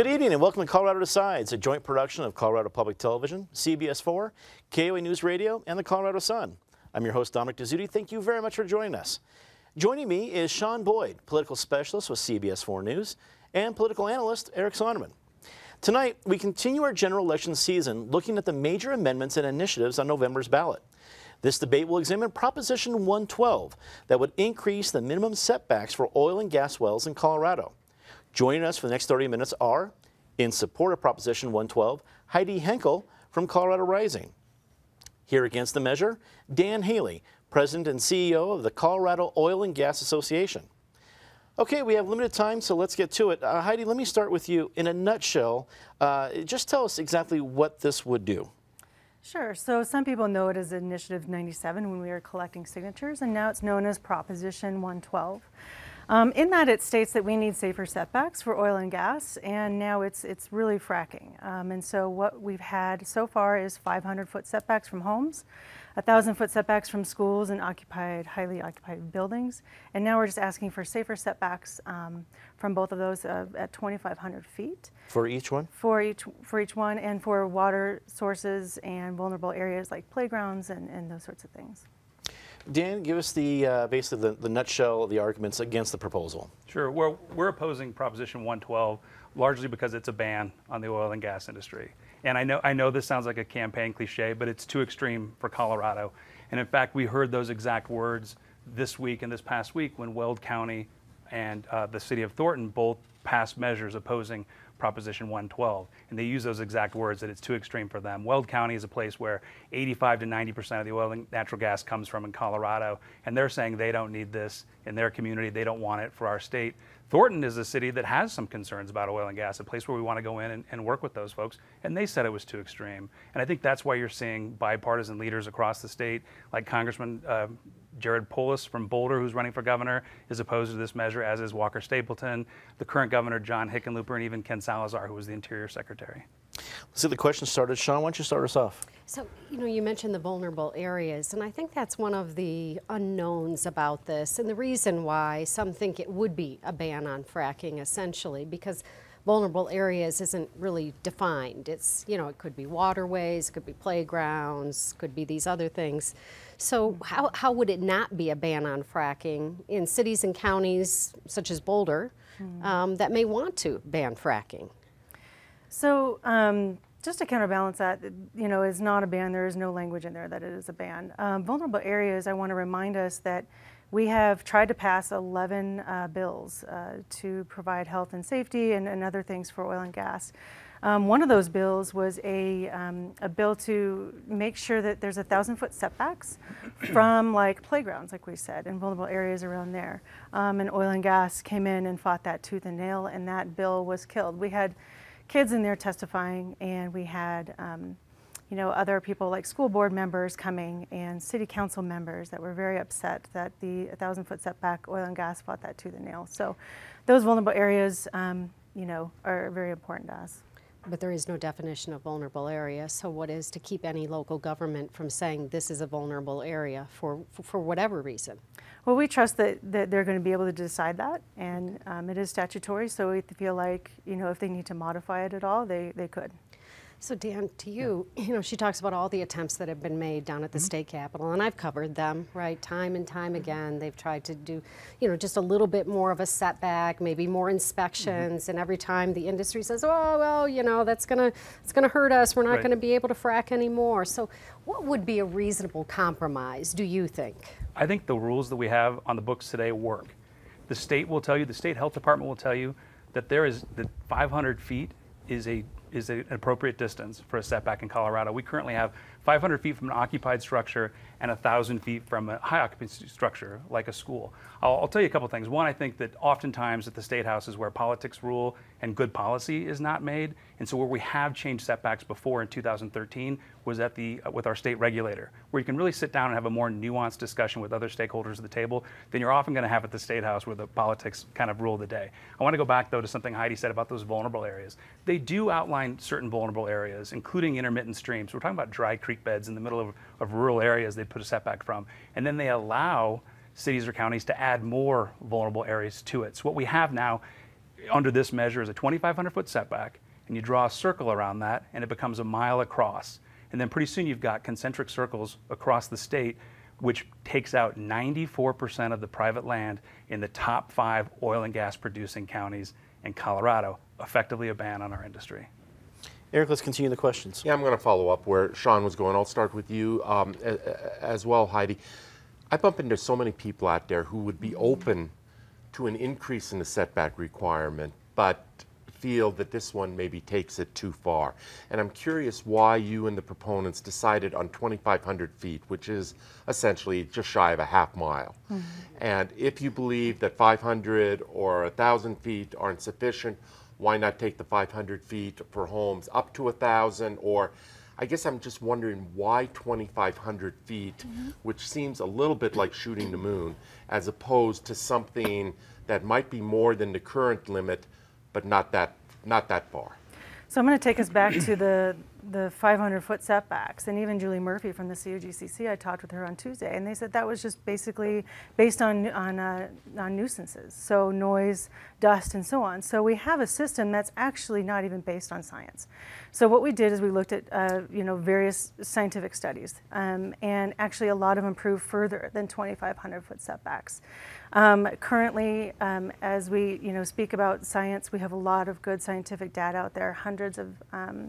Good evening and welcome to Colorado Decides, a joint production of Colorado Public Television, CBS 4, KOA News Radio, and the Colorado Sun. I'm your host, Dominic Dezzutti. Thank you very much for joining us. Joining me is Sean Boyd, political specialist with CBS 4 News, and political analyst Eric Sonderman. Tonight, we continue our general election season looking at the major amendments and initiatives on November's ballot. This debate will examine Proposition 112 that would increase the minimum setbacks for oil and gas wells in Colorado. Joining us for the next 30 minutes are, in support of Proposition 112, Heidi Henkel from Colorado Rising. Here against the measure, Dan Haley, President and CEO of the Colorado Oil and Gas Association. Okay, we have limited time, so let's get to it. Heidi, let me start with you. In a nutshell, just tell us exactly what this would do. Sure. So some people know it as Initiative 97 when we were collecting signatures, and now it's known as Proposition 112. In that, it states that we need safer setbacks for oil and gas, and now it's really fracking. And so what we've had so far is 500-foot setbacks from homes, 1,000-foot setbacks from schools and highly occupied buildings, and now we're just asking for safer setbacks from both of those at 2,500 feet. For each one? For each one, and for water sources and vulnerable areas like playgrounds and those sorts of things. Dan, give us the basically the nutshell of the arguments against the proposal. Sure. We're opposing Proposition 112 largely because it's a ban on the oil and gas industry. And I know this sounds like a campaign cliche, but it's too extreme for Colorado. And in fact, we heard those exact words this week and this past week when Weld County and the city of Thornton both passed measures opposing Proposition 112, and they use those exact words, that it's too extreme for them. Weld County is a place where 85 to 90% of the oil and natural gas comes from in Colorado, and they're saying they don't need this in their community, they don't want it for our state. Thornton is a city that has some concerns about oil and gas, a place where we want to go in and work with those folks, and they said it was too extreme. And I think that's why you're seeing bipartisan leaders across the state, like Congressman Jared Polis from Boulder, who's running for governor, is opposed to this measure, as is Walker Stapleton, the current governor John Hickenlooper, and even Ken Salazar, who was the Interior Secretary. Let's get the question started. Sean, why don't you start us off? So, you mentioned the vulnerable areas, and I think that's one of the unknowns about this, and the reason why some think it would be a ban on fracking, essentially, because vulnerable areas isn't really defined. It's, it could be waterways, it could be playgrounds, could be these other things. So how would it not be a ban on fracking in cities and counties such as Boulder that may want to ban fracking? So just to counterbalance that, is not a ban. There is no language in there that it is a ban. Vulnerable areas, I want to remind us that we have tried to pass 11 bills to provide health and safety and other things for oil and gas. One of those bills was a bill to make sure that there's 1,000-foot setbacks from playgrounds, like we said, and vulnerable areas around there. And oil and gas came in and fought that tooth and nail, and that bill was killed. We had kids in there testifying, and we had other people like school board members coming and city council members that were very upset that the 1,000-foot setback oil and gas fought that tooth and nail. So those vulnerable areas, are very important to us. But there is no definition of vulnerable area. So what is to keep any local government from saying this is a vulnerable area for whatever reason? Well, we trust that they're going to be able to decide that, and it is statutory, so we feel like, if they need to modify it at all, they could. So Dan, to you, she talks about all the attempts that have been made down at the state capitol, and I've covered them, right, time and time again. They've tried to do, just a little bit more of a setback, maybe more inspections, and every time the industry says, oh, well, that's gonna hurt us. We're not going to be able to frack anymore. So what would be a reasonable compromise, do you think? I think the rules that we have on the books today work. The state will tell you, the state health department will tell you that that 500 feet is an appropriate distance for a setback in Colorado. We currently have 500 feet from an occupied structure and 1,000 feet from a high occupancy structure like a school. I'll tell you a couple things. One, I think that oftentimes at the State House is where politics rule and good policy is not made. And so where we have changed setbacks before in 2013 was with our state regulator, where you can really sit down and have a more nuanced discussion with other stakeholders at the table than you're often going to have at the State House, where the politics kind of rule the day. I want to go back, though, to something Heidi said about those vulnerable areas. They do outline certain vulnerable areas, including intermittent streams. We're talking about dry creek beds in the middle of rural areas they put a setback from. And then they allow cities or counties to add more vulnerable areas to it. So what we have now, under this measure is a 2,500-foot setback, and you draw a circle around that, and it becomes a mile across. And then pretty soon you've got concentric circles across the state, which takes out 94% of the private land in the top 5 oil and gas producing counties in Colorado, effectively a ban on our industry. Eric, let's continue the questions. Yeah, I'm going to follow up where Sean was going. I'll start with you as well, Heidi. I bump into so many people out there who would be open to an increase in the setback requirement, but feel that this one maybe takes it too far. And I'm curious why you and the proponents decided on 2,500 feet, which is essentially just shy of a half mile. Mm-hmm. And if you believe that 500 or 1,000 feet aren't sufficient, why not take the 500 feet for homes up to 1,000? Or I guess I'm just wondering why 2,500 feet, mm-hmm. which seems a little bit like shooting the moon, as opposed to something that might be more than the current limit, but not that far. So I'm going to take us back to the 500-foot setbacks, and even Julie Murphy from the COGCC, I talked with her on Tuesday, and they said that was just basically based on nuisances, so noise, dust, and so on. So we have a system that's actually not even based on science. So what we did is we looked at various scientific studies, and actually a lot of them proved further than 2,500-foot setbacks. Currently, as we speak about science, we have a lot of good scientific data out there, hundreds of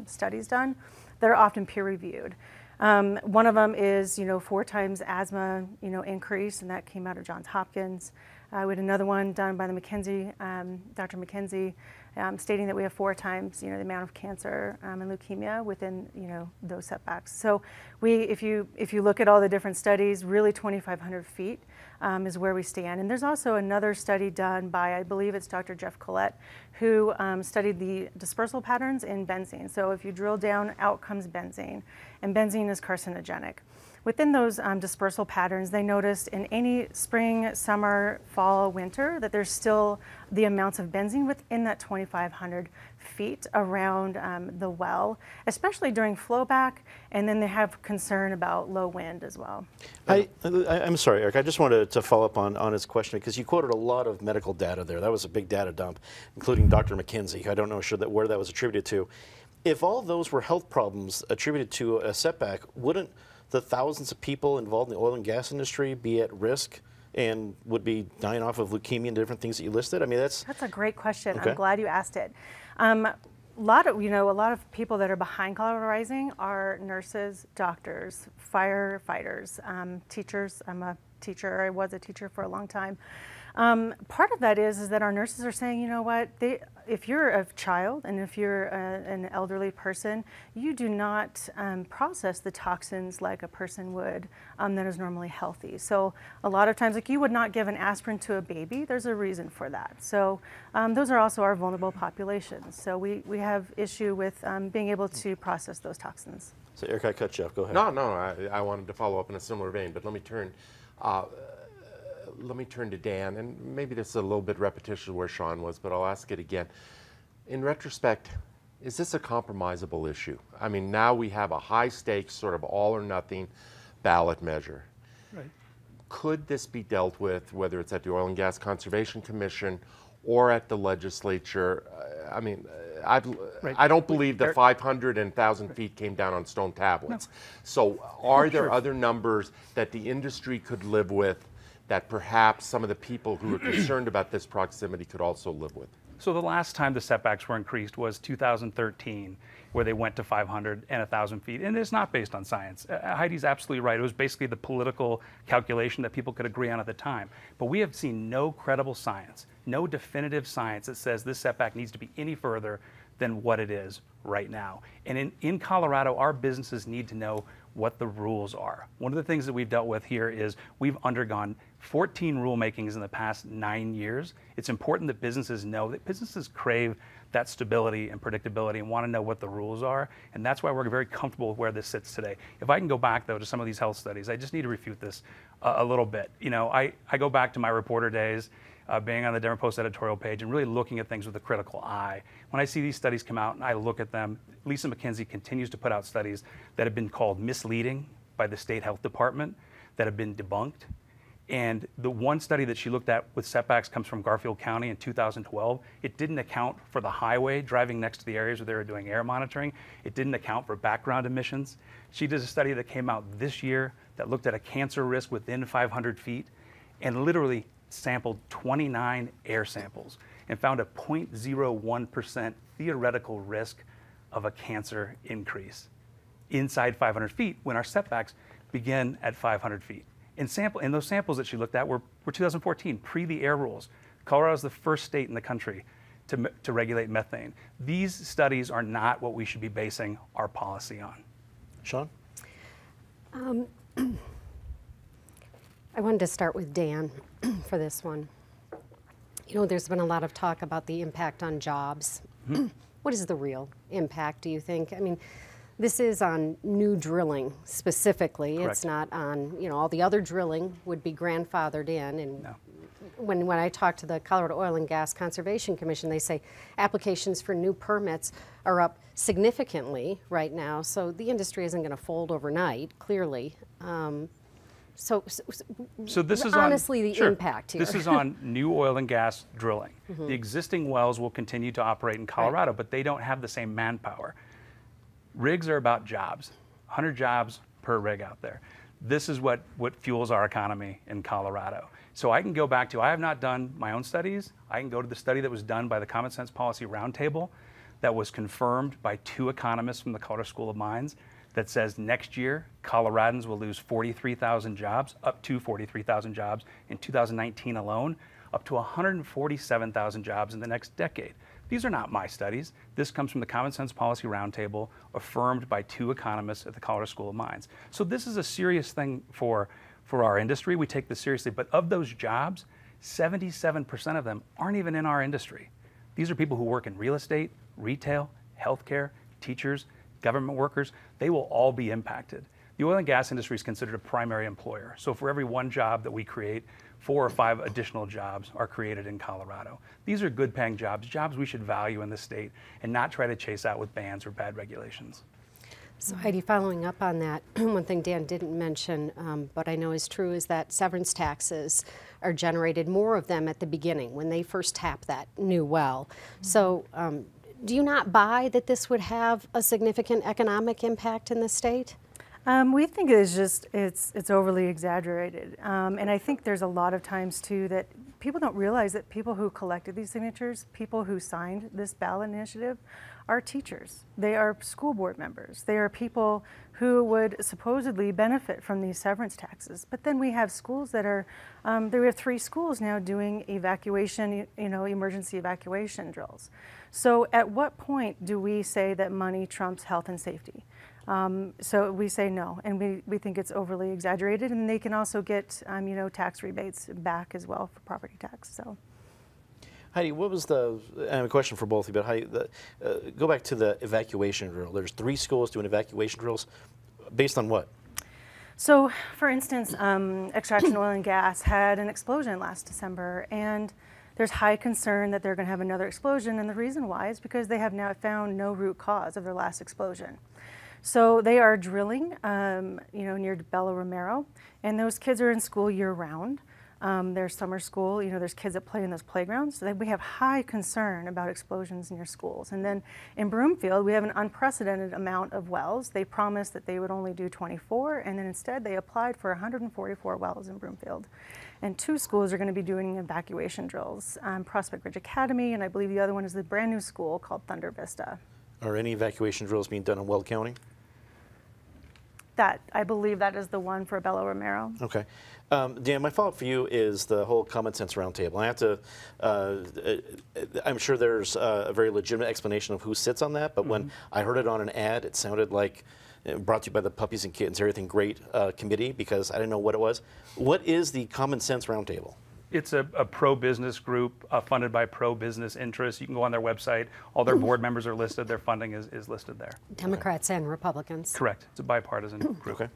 studies done that are often peer-reviewed. One of them is 4 times asthma increase, and that came out of Johns Hopkins. We had another one done by the McKenzie, Dr. McKenzie, stating that we have 4 times the amount of cancer and leukemia within those setbacks. So if you look at all the different studies, really 2,500 feet is where we stand. And there's also another study done by, I believe it's Dr. Jeff Collette, who studied the dispersal patterns in benzene. So if you drill down, out comes benzene, and benzene is carcinogenic. Within those dispersal patterns, they noticed in any spring, summer, fall, winter, that there's still the amounts of benzene within that 2,500 feet around the well, especially during flowback, and then they have concern about low wind as well. I'm sorry, Eric, I just wanted to follow up on his question, because you quoted a lot of medical data there. That was a big data dump, including Dr. McKenzie. I don't know where that was attributed to. If all those were health problems attributed to a setback, wouldn't the thousands of people involved in the oil and gas industry be at risk and would be dying off of leukemia and different things that you listed? I mean, that's a great question. Okay. I'm glad you asked it. A lot of people that are behind Colorado Rising are nurses, doctors, firefighters, teachers. I'm a teacher. I was a teacher for a long time. Part of that is that our nurses are saying, you know what, if you're a child and if you're an elderly person, you do not process the toxins like a person would that is normally healthy. So a lot of times, like you would not give an aspirin to a baby. There's a reason for that. So those are also our vulnerable populations. So we have issue with being able to process those toxins. So Eric, I cut you off. Go ahead. No, I wanted to follow up in a similar vein, but let me turn to Dan, and maybe this is a little bit repetition where Sean was, but I'll ask it again. In retrospect, is this a compromisable issue? I mean, now we have a high stakes, sort of all or nothing ballot measure. Right. Could this be dealt with, whether it's at the Oil and Gas Conservation Commission or at the legislature? I don't believe that 500 and 1,000 feet came down on stone tablets. No. So are there other numbers that the industry could live with that perhaps some of the people who are concerned about this proximity could also live with? So the last time the setbacks were increased was 2013, where they went to 500 and 1,000 feet. And it's not based on science. Heidi's absolutely right. It was basically the political calculation that people could agree on at the time. But we have seen no credible science, no definitive science that says this setback needs to be any further than what it is right now. And in Colorado, our businesses need to know what the rules are. One of the things that we've dealt with here is we've undergone 14 rulemakings in the past 9 years. It's important that businesses know that businesses crave that stability and predictability and want to know what the rules are. And that's why we're very comfortable with where this sits today. If I can go back, though, to some of these health studies, I just need to refute this a little bit. I go back to my reporter days, being on the Denver Post editorial page and really looking at things with a critical eye. When I see these studies come out and I look at them, Lisa McKenzie continues to put out studies that have been called misleading by the state health department, that have been debunked. And the one study that she looked at with setbacks comes from Garfield County in 2012. It didn't account for the highway driving next to the areas where they were doing air monitoring. It didn't account for background emissions. She did a study that came out this year that looked at a cancer risk within 500 feet and literally sampled 29 air samples and found a 0.01% theoretical risk of a cancer increase inside 500 feet when our setbacks begin at 500 feet. And those samples that she looked at were 2014, pre the air rules. Colorado is the first state in the country to regulate methane. These studies are not what we should be basing our policy on. Sean? I wanted to start with Dan for this one. You know, there's been a lot of talk about the impact on jobs. What is the real impact, do you think? I mean, this is on new drilling specifically. Correct. It's not on, you know, all the other drilling would be grandfathered in. And No. when I talk to the Colorado Oil and Gas Conservation Commission, they say applications for new permits are up significantly right now. So the industry isn't going to fold overnight, clearly. So this is honestly the sure. impact here. This is on new oil and gas drilling. The existing wells will continue to operate in Colorado, but they don't have the same manpower. Rigs are about jobs, 100 jobs per rig out there. This is what fuels our economy in Colorado. So I can go back to, I have not done my own studies. I can go to the study that was done by the Common Sense Policy Roundtable that was confirmed by 2 economists from the Colorado School of Mines that says next year, Coloradans will lose 43,000 jobs, up to 43,000 jobs in 2019 alone, up to 147,000 jobs in the next decade. These are not my studies. This comes from the Common Sense Policy Roundtable, affirmed by 2 economists at the Colorado School of Mines. So this is a serious thing for our industry. We take this seriously. But of those jobs, 77% of them aren't even in our industry. These are people who work in real estate, retail, healthcare, teachers, government workers. They will all be impacted. The oil and gas industry is considered a primary employer. So for every 1 job that we create, 4 or 5 additional jobs are created in Colorado. These are good paying jobs, jobs we should value in this state and not try to chase out with bans or bad regulations. So Heidi, following up on that, one thing Dan didn't mention, but I know is true, is that severance taxes are generated, more of them at the beginning when they first tap that new well. So do you not buy that this would have a significant economic impact in the state? We think it's overly exaggerated. And I think there's a lot of times too that people don't realize that people who collected these signatures, people who signed this ballot initiative, are teachers. They are school board members. They are people who would supposedly benefit from these severance taxes. But then we have schools that are, there are 3 schools now doing evacuation, emergency evacuation drills. So at what point do we say that money trumps health and safety? So we say no, and we think it's overly exaggerated, and they can also get, tax rebates back as well for property tax. So, Heidi, what was I have a question for both of you, but Heidi, go back to the evacuation drill. There's 3 schools doing evacuation drills, based on what? So, for instance, Extraction Oil and Gas had an explosion last December, and there's high concern that they're going to have another explosion, and the reason why is because they have now found no root cause of their last explosion. So they are drilling, near Bella Romero, and those kids are in school year-round. There's summer school, there's kids that play in those playgrounds. So we have high concern about explosions near schools. And then in Broomfield, we have an unprecedented amount of wells. They promised that they would only do 24, and then instead they applied for 144 wells in Broomfield. And 2 schools are going to be doing evacuation drills, Prospect Ridge Academy, and I believe the other one is the brand new school called Thunder Vista. Are any evacuation drills being done in Weld County? I believe that is the one for Bella Romero. Okay. Dan, my follow-up for you is the whole Common Sense Roundtable. I have to, I'm sure there's a very legitimate explanation of who sits on that, but when I heard it on an ad, it sounded like brought to you by the Puppies and Kittens Everything Great committee, because I didn't know what it was. What is the Common Sense Roundtable? It's a pro-business group funded by pro-business interests. You can go on their website. All their board members are listed. Their funding is listed there. Democrats and Republicans. Correct. It's a bipartisan group. Okay.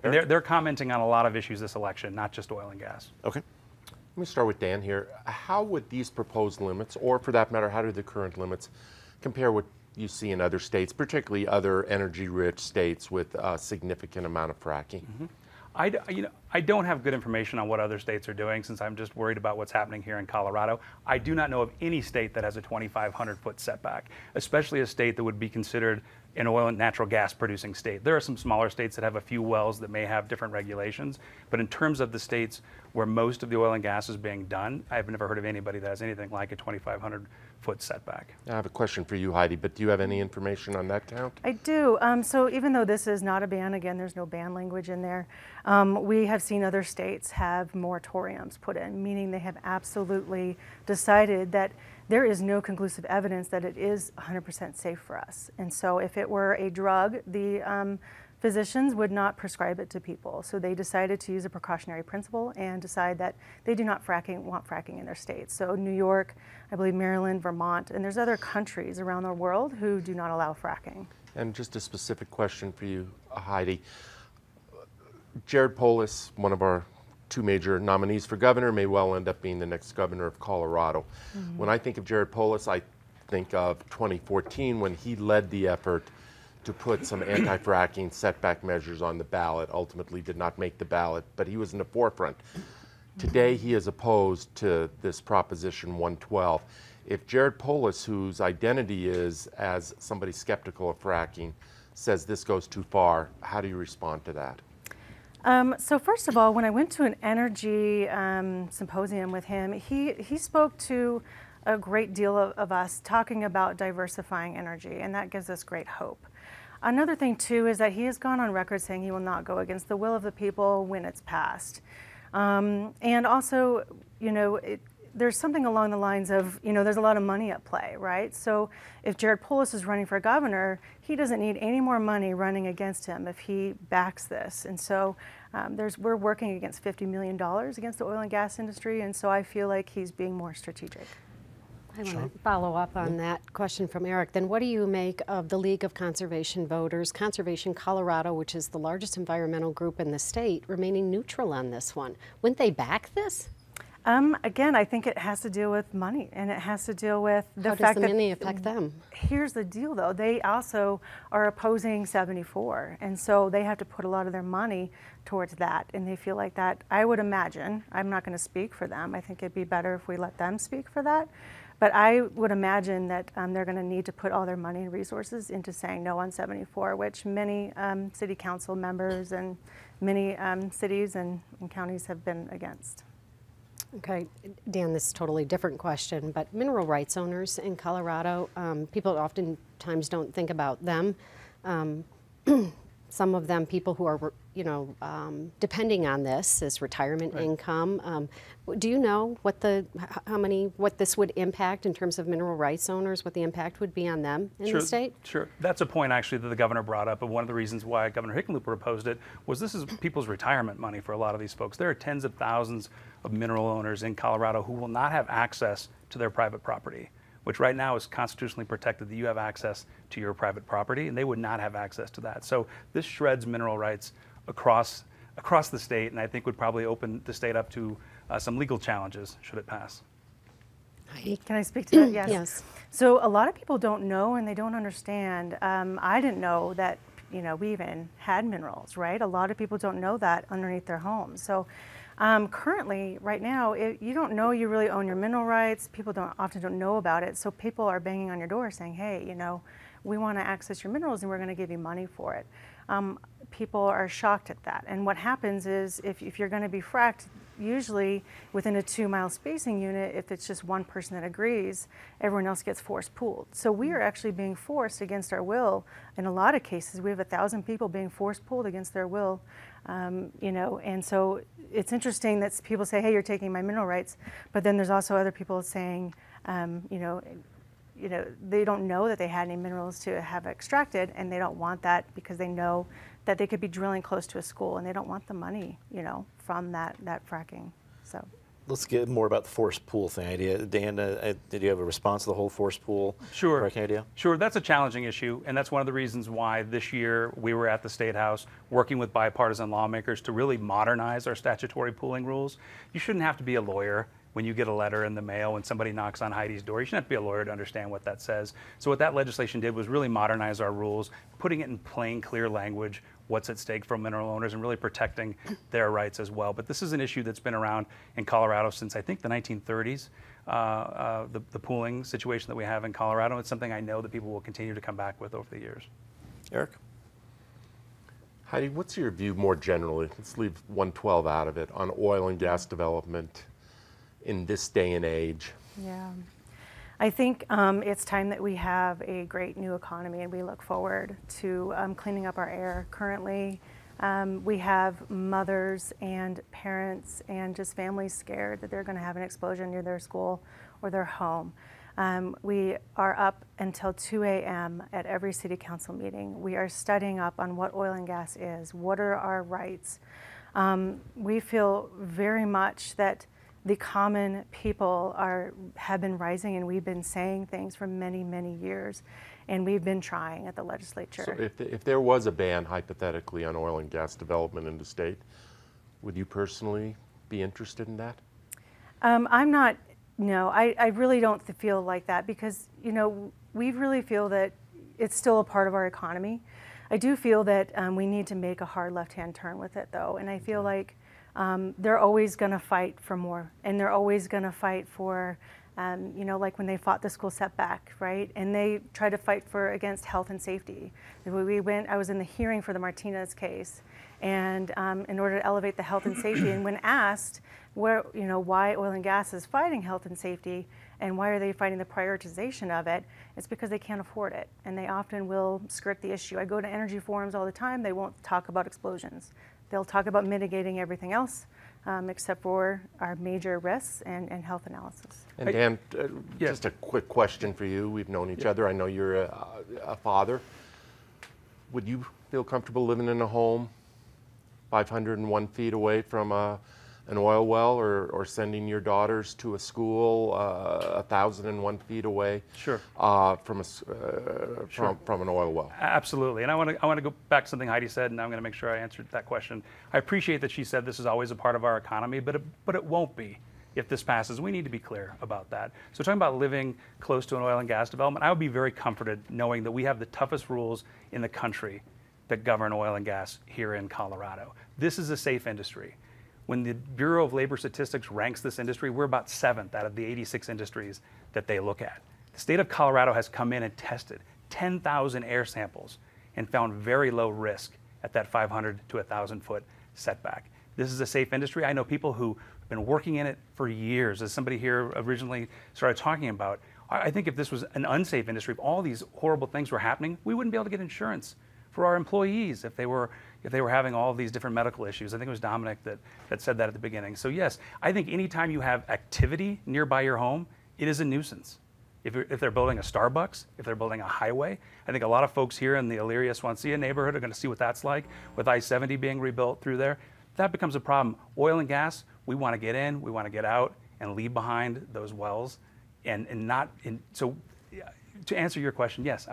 And they're commenting on a lot of issues this election, not just oil and gas. Okay. Let me start with Dan here. How would these proposed limits, or for that matter, how do the current limits compare what you see in other states, particularly other energy-rich states with a significant amount of fracking? I don't have good information on what other states are doing, since I'm just worried about what's happening here in Colorado. I do not know of any state that has a 2,500-foot setback, especially a state that would be considered an oil and natural gas producing state. There are some smaller states that have a few wells that may have different regulations, but in terms of the states where most of the oil and gas is being done, I've never heard of anybody that has anything like a 2,500-foot setback. I have a question for you, Heidi, but do you have any information on that count? I do. So even though this is not a ban, again, there's no ban language in there, we have seen other states have moratoriums put in, meaning they have absolutely decided that there is no conclusive evidence that it is 100% safe for us. And so if it were a drug, the physicians would not prescribe it to people. So they decided to use a precautionary principle and decide that they do not want fracking in their states. So New York, I believe Maryland, Vermont, and there's other countries around the world who do not allow fracking. And just a specific question for you, Heidi. Jared Polis, one of our two major nominees for governor, may well end up being the next governor of Colorado. Mm-hmm. When I think of Jared Polis, I think of 2014 when he led the effort to put some anti-fracking setback measures on the ballot. Ultimately did not make the ballot, but he was in the forefront. Today he is opposed to this Proposition 112. If Jared Polis, whose identity is as somebody skeptical of fracking, says this goes too far, how do you respond to that? So first of all, when I went to an energy symposium with him, he spoke to a great deal of us talking about diversifying energy, and that gives us great hope. Another thing too is that he has gone on record saying he will not go against the will of the people when it's passed. And also, you know, there's something along the lines of, you know, there's a lot of money at play, right? So if Jared Polis is running for governor, he doesn't need any more money running against him if he backs this. And so we're working against $50 million against the oil and gas industry, and so I feel like he's being more strategic. I want to follow up on that question from Eric. Then what do you make of the League of Conservation Voters, Conservation Colorado, which is the largest environmental group in the state, remaining neutral on this one? Wouldn't they back this? Again, I think it has to deal with money, and it has to deal with the fact that... How does the money affect them? Here's the deal, though. They also are opposing 74, and so they have to put a lot of their money towards that, and they feel like that, I would imagine, I'm not going to speak for them. I think it'd be better if we let them speak for that. But I would imagine that they're going to need to put all their money and resources into saying no on 74, which many city council members and many cities and counties have been against. Okay, Dan, this is a totally different question, but mineral rights owners in Colorado, people oftentimes don't think about them. Some of them, people who are, you know, depending on this as retirement income. Do you know what what this would impact in terms of mineral rights owners, what the impact would be on them in the state? Sure, that's a point actually that the governor brought up, and one of the reasons why Governor Hickenlooper opposed it was this is people's retirement money for a lot of these folks. There are tens of thousands of mineral owners in Colorado who will not have access to their private property, which right now is constitutionally protected, that you have access to your private property, and they would not have access to that. So this shreds mineral rights across the state, and I think would probably open the state up to some legal challenges should it pass. Heidi, can I speak to that? Yes. Yes. So a lot of people don't know and they don't understand. I didn't know that, you know, we even had minerals, right? A lot of people don't know that underneath their homes. So currently, right now, you don't know you really own your mineral rights. People often don't know about it. So people are banging on your door saying, hey, you know, we want to access your minerals and we're going to give you money for it. People are shocked at that. And what happens is if you're going to be fracked, usually within a 2-mile spacing unit, if it's just one person that agrees, everyone else gets force pooled. So we are actually being forced against our will. In a lot of cases, we have 1,000 people being force pooled against their will. You know, and so it's interesting that people say, hey, you're taking my mineral rights, but then there's also other people saying, you know, they don't know that they had any minerals to have extracted, and they don't want that because they know that they could be drilling close to a school, and they don't want the money, you know, from that fracking. So let's get more about the force pool thing idea. Dan, did you have a response to the whole force pool fracking idea? Sure, that's a challenging issue, and that's one of the reasons why this year we were at the State House working with bipartisan lawmakers to really modernize our statutory pooling rules. You shouldn't have to be a lawyer when you get a letter in the mail, when somebody knocks on Heidi's door. You shouldn't have to be a lawyer to understand what that says. So what that legislation did was really modernize our rules, putting it in plain, clear language what's at stake for mineral owners and really protecting their rights as well. But this is an issue that's been around in Colorado since I think the 1930s, the pooling situation that we have in Colorado. It's something I know that people will continue to come back with over the years. Eric? Heidi, what's your view more generally, let's leave 112 out of it, on oil and gas development in this day and age? Yeah. I think it's time that we have a great new economy, and we look forward to cleaning up our air. Currently, we have mothers and parents and just families scared that they're going to have an explosion near their school or their home. We are up until 2 a.m. at every city council meeting. We are studying up on what oil and gas is, what are our rights. We feel very much that the common people have been rising, and we've been saying things for many, many years, and we've been trying at the legislature. So if there was a ban, hypothetically, on oil and gas development in the state, would you personally be interested in that? I'm not, no, I really don't feel like that, because, you know, we really feel that it's still a part of our economy. I do feel that we need to make a hard left-hand turn with it, though, and I feel like they're always going to fight for more, and they're always going to fight for, you know, like when they fought the school setback, right? And they tried to fight against health and safety. I was in the hearing for the Martinez case, and in order to elevate the health and safety, and when asked why oil and gas is fighting health and safety, and why are they fighting the prioritization of it, it's because they can't afford it, and they often will skirt the issue. I go to energy forums all the time. They won't talk about explosions. They'll talk about mitigating everything else, except for our major risks and health analysis. And Dan, just a quick question for you. We've known each other. I know you're a father. Would you feel comfortable living in a home 501 feet away from an oil well, or sending your daughters to a school 1,001 feet away? Sure. From an oil well? Absolutely. And I want to go back to something Heidi said, and I'm going to make sure I answered that question. I appreciate that she said this is always a part of our economy, but it won't be if this passes. We need to be clear about that. So talking about living close to an oil and gas development, I would be very comforted knowing that we have the toughest rules in the country that govern oil and gas here in Colorado. This is a safe industry. When the Bureau of Labor Statistics ranks this industry, we're about 7th out of the 86 industries that they look at. The state of Colorado has come in and tested 10,000 air samples and found very low risk at that 500 to 1,000 foot setback. This is a safe industry. I know people who have been working in it for years. As somebody here originally started talking about, I think if this was an unsafe industry, if all these horrible things were happening, we wouldn't be able to get insurance for our employees if they were having all of these different medical issues. I think it was Dominic that said that at the beginning. So yes, I think anytime you have activity nearby your home, it is a nuisance. If they're building a Starbucks, if they're building a highway, I think a lot of folks here in the Elyria-Swansea neighborhood are going to see what that's like with I-70 being rebuilt through there. That becomes a problem. Oil and gas, we want to get in, we want to get out, and leave behind those wells, and not in. So to answer your question, yes,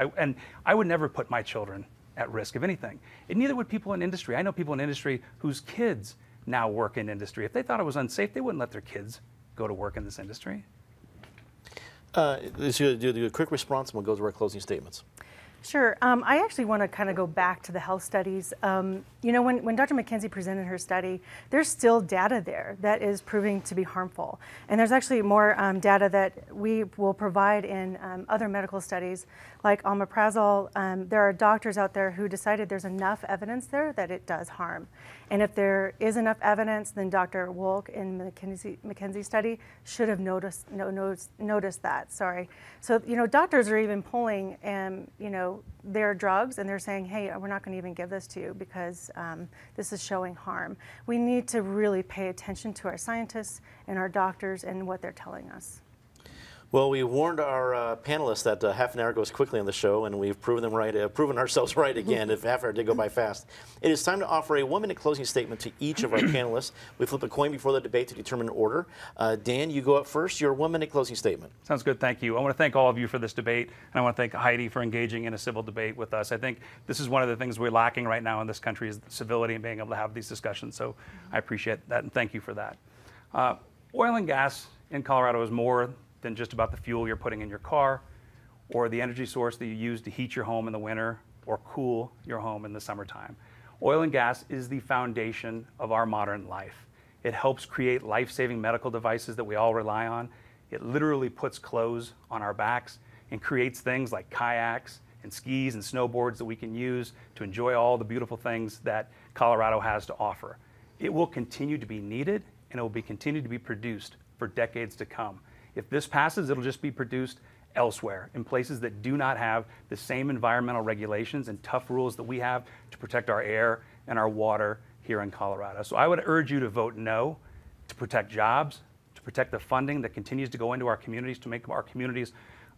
I would never put my children at risk of anything. And neither would people in industry. I know people in industry whose kids now work in industry. If they thought it was unsafe, they wouldn't let their kids go to work in this industry. Let's do a quick response, and we'll go to our closing statements. Sure. I actually want to kind of go back to the health studies. You know, when Dr. McKenzie presented her study, there's still data there that is proving to be harmful. And there's actually more data that we will provide in other medical studies, like omeprazole. There are doctors out there who decided there's enough evidence there that it does harm. And if there is enough evidence, then Dr. Wolk in the McKenzie study should have noticed that. Sorry. So, you know, doctors are even pulling, you know, their drugs, and they're saying, hey, we're not going to even give this to you because this is showing harm. We need to really pay attention to our scientists and our doctors and what they're telling us. Well, we warned our panelists that half an hour goes quickly on the show, and we've proven them right, proven ourselves right again. If half an hour did go by fast, it is time to offer a 1-minute closing statement to each of our panelists. We flip a coin before the debate to determine order. Dan, you go up first. Your 1-minute closing statement. Sounds good. Thank you. I want to thank all of you for this debate, and I want to thank Heidi for engaging in a civil debate with us. I think this is one of the things we're lacking right now in this country is civility and being able to have these discussions. So I appreciate that, and thank you for that. Oil and gas in Colorado is more than just about the fuel you're putting in your car or the energy source that you use to heat your home in the winter or cool your home in the summertime. Oil and gas is the foundation of our modern life. It helps create life-saving medical devices that we all rely on. It literally puts clothes on our backs and creates things like kayaks and skis and snowboards that we can use to enjoy all the beautiful things that Colorado has to offer. It will continue to be needed, and it will continue to be produced for decades to come. If this passes, it'll just be produced elsewhere in places that do not have the same environmental regulations and tough rules that we have to protect our air and our water here in Colorado. So I would urge you to vote no to protect jobs, to protect the funding that continues to go into our communities, to make our communities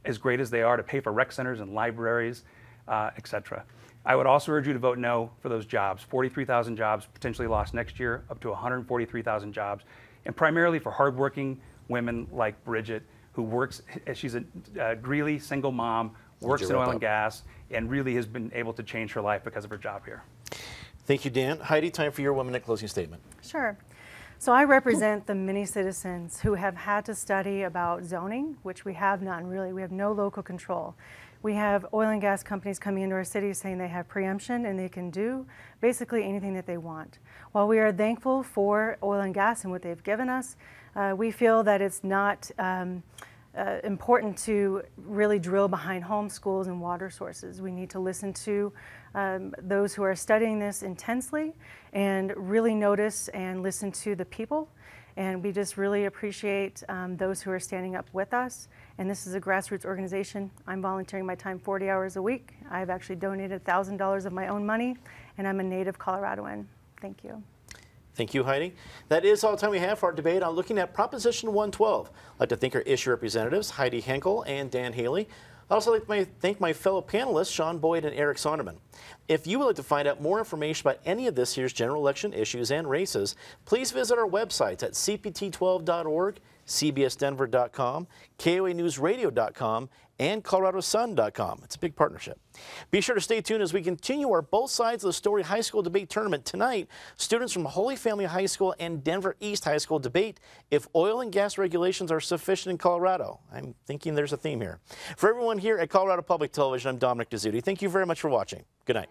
as great as they are, to pay for rec centers and libraries, et cetera. I would also urge you to vote no for those jobs. 43,000 jobs potentially lost next year, up to 143,000 jobs, and primarily for hardworking women like Bridget, who works, she's a Greeley single mom, works in oil and gas, and really has been able to change her life because of her job here. Thank you, Dan. Heidi, time for your 1-minute closing statement. Sure. So I represent the many citizens who have had to study about zoning, which we have none, really. We have no local control. We have oil and gas companies coming into our city saying they have preemption and they can do basically anything that they want. While we are thankful for oil and gas and what they've given us, we feel that it's not important to really drill behind home schools and water sources. We need to listen to those who are studying this intensely and really notice and listen to the people. And we just really appreciate those who are standing up with us. And this is a grassroots organization. I'm volunteering my time 40 hours a week. I've actually donated $1,000 of my own money, and I'm a native Coloradoan. Thank you. Thank you, Heidi. That is all the time we have for our debate on looking at Proposition 112. I'd like to thank our issue representatives, Heidi Henkel and Dan Haley. I'd also like to thank my fellow panelists, Sean Boyd and Eric Sonderman. If you would like to find out more information about any of this year's general election issues and races, please visit our websites at cpt12.org, cbsdenver.com, koanewsradio.com, and coloradosun.com. It's a big partnership. Be sure to stay tuned as we continue our Both Sides of the Story High School Debate Tournament. Tonight, students from Holy Family High School and Denver East High School debate if oil and gas regulations are sufficient in Colorado. I'm thinking there's a theme here. For everyone here at Colorado Public Television, I'm Dominic Dezzutti. Thank you very much for watching. Good night.